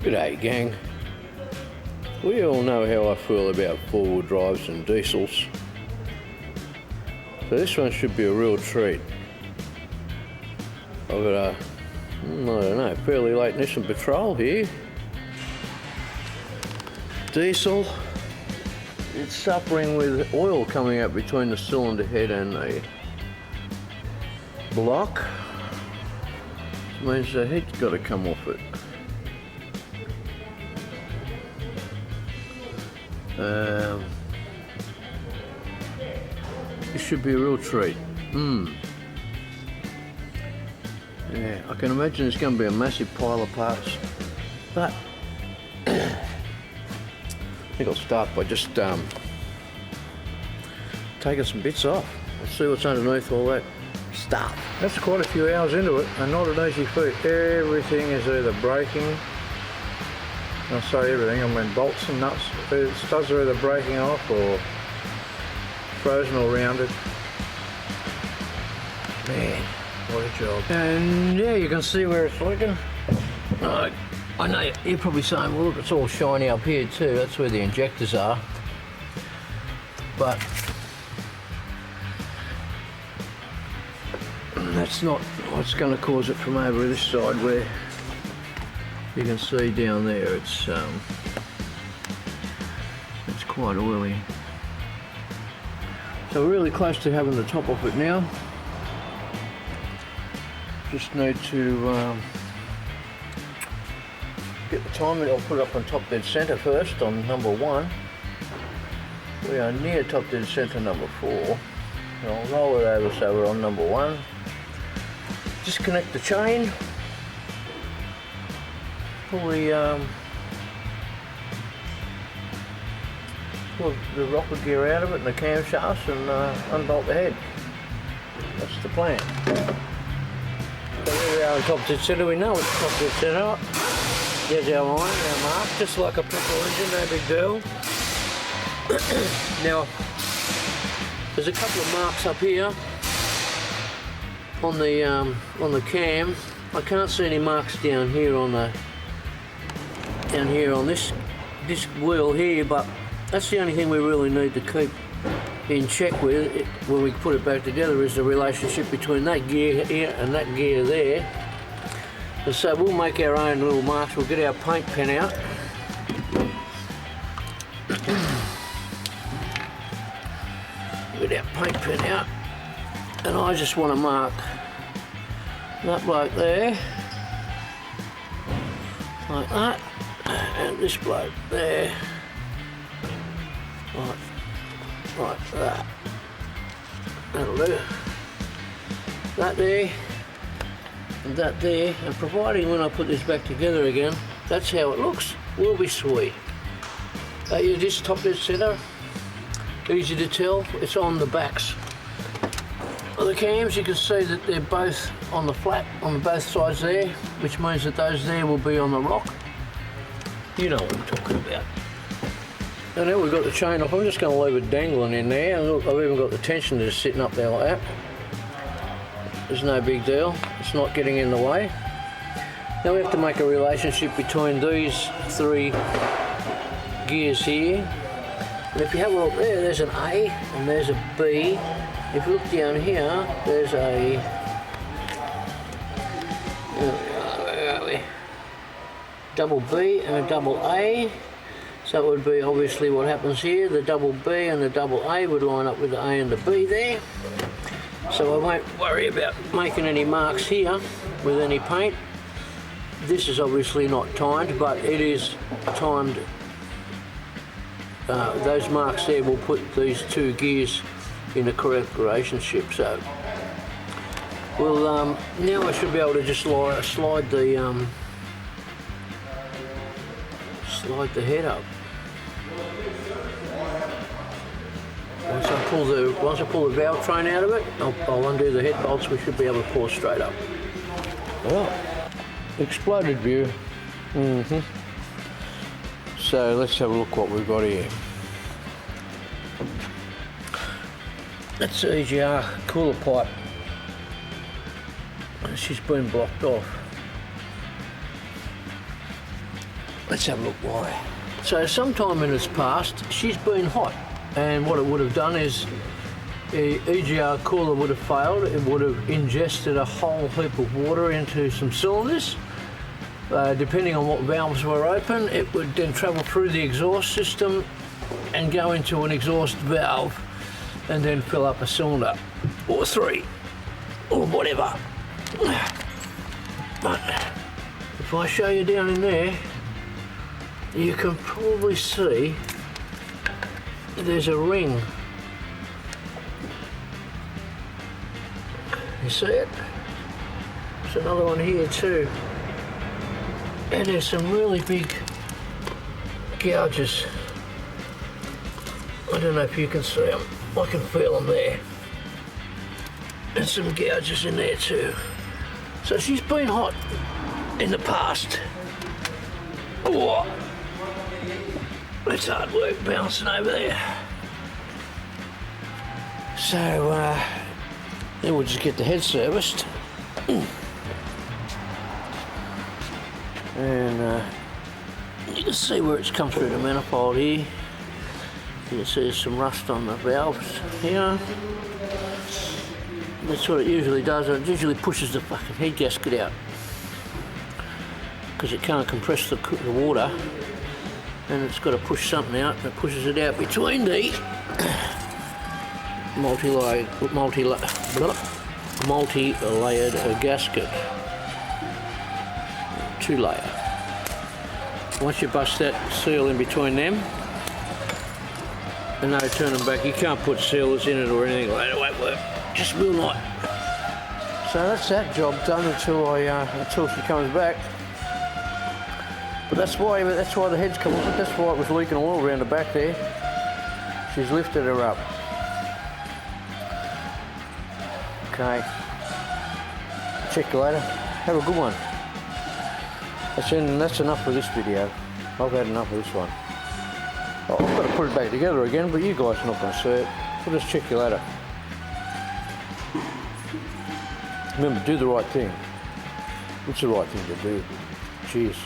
G'day gang. We all know how I feel about four-wheel drives and diesels. So this one should be a real treat. I've got a, I don't know, fairly late Nissan Patrol here. Diesel. It's suffering with oil coming out between the cylinder head and the block. Which means the head's got to come off it. This should be a real treat. Yeah, I can imagine it's going to be a massive pile of parts, but I think I'll start by just taking some bits off. Let's see what's underneath all that stuff. That's quite a few hours into it, and not an easy feat. Everything is either breaking. I say everything, I mean bolts and nuts. Studs are either breaking off or frozen or rounded. Man, what a job. And yeah, you can see where it's leaking. I know you're probably saying, well look, it's all shiny up here too. That's where the injectors are. But that's not what's going to cause it from over this side where you can see down there, it's quite oily. So we're really close to having the top off it now. Just need to get the timing. I'll put it up on top dead centre first on number 1. We are near top dead centre number 4. And I'll roll it over so we're on number 1. Disconnect the chain. Pull the rocker gear out of it and the camshafts and unbolt the head. That's the plan. So here we are on top dead centre. We know it's top dead centre. There's our line, our mark, just like a petrol engine, no big deal. Now, there's a couple of marks up here on the cam. I can't see any marks down here on this wheel here, but that's the only thing we really need to keep in check with it when we put it back together, is the relationship between that gear here and that gear there. And so we'll make our own little marks. We'll get our paint pen out. Get our paint pen out, and I just want to mark that bloke there, like that, and this bloke there, like that. That'll do. That there, and that there, and providing when I put this back together again, that's how it looks, will be sweet. You just top dead centre, easy to tell, it's on the backs of the cams. You can see that they're both on the flat on both sides there, which means that those there will be on the rock. You know what I'm talking about. And now we've got the chain off. I'm just going to leave it dangling in there, and look, I've even got the tensioner just sitting up there like that. There's no big deal, it's not getting in the way. Now we have to make a relationship between these 3 gears here. And if you have a look there, there's an A and there's a B. If you look down here, there's a, where are we? Double B and a double A. So it would be obviously what happens here. The double B and the double A would line up with the A and the B there. So I won't worry about making any marks here with any paint. This is obviously not timed, but it is timed. Those marks there will put these 2 gears in the correct relationship. So we'll now I should be able to just slide the head up. Once I pull the valve train out of it, I'll undo the head bolts. We should be able to pour straight up. Well, exploded view. So let's have a look what we've got here. That's the EGR cooler pipe. She's been blocked off. let's have a look why. So sometime in its past, she's been hot, and what it would have done is the EGR cooler would have failed. It would have ingested a whole heap of water into some cylinders. Depending on what valves were open, it would then travel through the exhaust system and go into an exhaust valve and then fill up a cylinder, or three, or whatever. But if I show you down in there, you can probably see there's a ring. You see it? There's another one here too. And there's some really big gouges. I don't know if you can see them. I can feel them there. And some gouges in there too. So she's been hot in the past. Oh, that's hard work bouncing over there. So, then we'll just get the head serviced. And you can see where it's come through the manifold here. You can see there's some rust on the valves here. That's what it usually does. It usually pushes the fucking head gasket out because it can't compress the water, and it's got to push something out, and it pushes it out between the multi-layered gasket. 2-layer. Once you bust that seal in between them, and no turning back, you can't put sealers in it or anything like that. It won't work. Just will not. So that's that job done until she comes back. But that's why the head's come off. That's why it was leaking oil around the back there. She's lifted her up. Okay. Check you later. Have a good one. That's enough for this video. I've had enough of this one. Oh, I've got to put it back together again, but you guys are not going to see it. We'll just check you later. Remember, do the right thing. It's the right thing to do. Cheers.